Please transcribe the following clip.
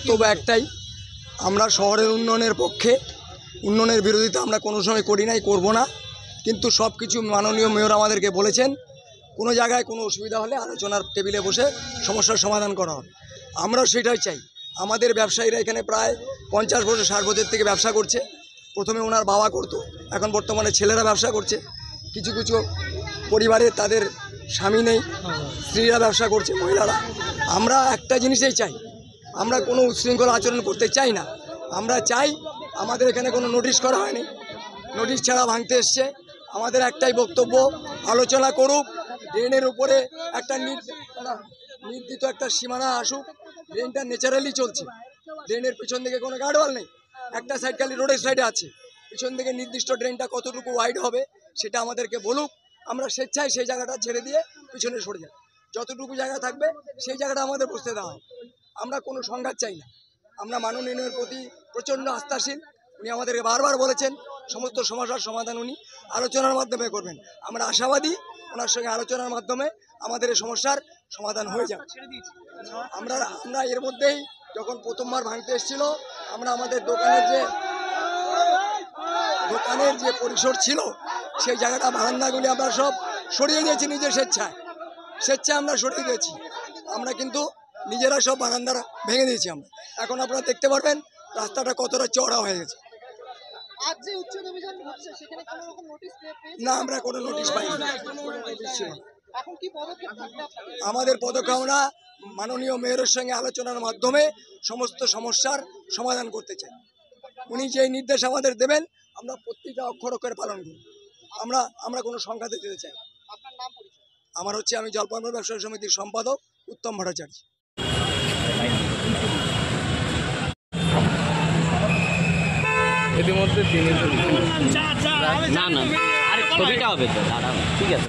বক্তব্য একটাই, আমরা শহরের উন্নয়নের পক্ষে, উন্নয়নের বিরোধিতা আমরা কোনো সময় করি নাই, করব না। কিন্তু সব কিছু মাননীয় মেয়র আমাদেরকে বলেছেন, কোনো জায়গায় কোনো অসুবিধা হলে আলোচনার টেবিলে বসে সমস্যার সমাধান করা হবে। আমরাও সেটাই চাই। আমাদের ব্যবসায়ীরা এখানে প্রায় 50 বছর 60 বছর থেকে ব্যবসা করছে। প্রথমে ওনার বাবা করতো, এখন বর্তমানে ছেলেরা ব্যবসা করছে। কিছু কিছু পরিবারে তাদের স্বামী নেই, স্ত্রীরা ব্যবসা করছে, মহিলারা। আমরা একটা জিনিসই চাই, আমরা কোনো উচ্ছৃঙ্খল আচরণ করতে চাই না। আমরা চাই, আমাদের এখানে কোনো নোটিশ করা হয়নি, নোটিশ ছাড়া ভাঙতে এসছে। আমাদের একটাই বক্তব্য, আলোচনা করুক, ড্রেনের উপরে একটা নির্দিষ্ট একটা সীমানা আসুক। ড্রেনটা ন্যাচারালি চলছে, ড্রেনের পিছন দিকে কোনো গার্ডওয়াল নেই, একটা সাইড খালি রোডের সাইডে আছে। পিছন দিকে নির্দিষ্ট ড্রেনটা কতটুকু ওয়াইড হবে সেটা আমাদেরকে বলুক। আমরা স্বেচ্ছায় সেই জায়গাটা ছেড়ে দিয়ে পিছনে সরে যাই। যতটুকু জায়গা থাকবে সেই জায়গাটা আমাদের বসতে দেওয়া হয়। আমরা কোনো সংঘাত চাই না। আমরা মাননীয়ের প্রতি প্রচণ্ড আস্থাশীল। উনি আমাদেরকে বারবার বলেছেন সমস্ত সমস্যার সমাধান উনি আলোচনার মাধ্যমে করবেন। আমরা আশাবাদী ওনার সঙ্গে আলোচনার মাধ্যমে আমাদের এই সমস্যার সমাধান হয়ে যাবে। আমরা এর মধ্যেই যখন প্রথমবার ভাঙতে এসেছিল, আমরা আমাদের দোকানের যে পরিসর ছিল সেই জায়গাটা বারান্দাগুলি আমরা সব সরিয়ে দিয়েছি, নিজের স্বেচ্ছায় আমরা সরিয়ে দিয়েছি। আমরা কিন্তু নিজেরা সব বারান্দারা ভেঙে দিয়েছি। আমরা এখন আপনারা দেখতে পারবেন রাস্তাটা কতটা চওড়া হয়ে গেছে। না, আমরা কোনো নোটিশ পাইনি। আমাদের পদক্ষেপ আমরা মাননীয় মেয়রের সঙ্গে আলোচনার মাধ্যমে সমস্ত সমস্যার সমাধান করতে চাই। উনি যে নির্দেশ আমাদের দেবেন আমরা প্রত্যেকটা অক্ষর অক্ষরে পালন করি। আমরা কোনো সংঘাতে যেতে চাই। আমি জলপাইগুড়ি ব্যবসায়ী সমিতির সম্পাদক উত্তম ভট্টাচার্য। ইতিমধ্যে না, আরে ছবিটা হবে তো, ঠিক আছে।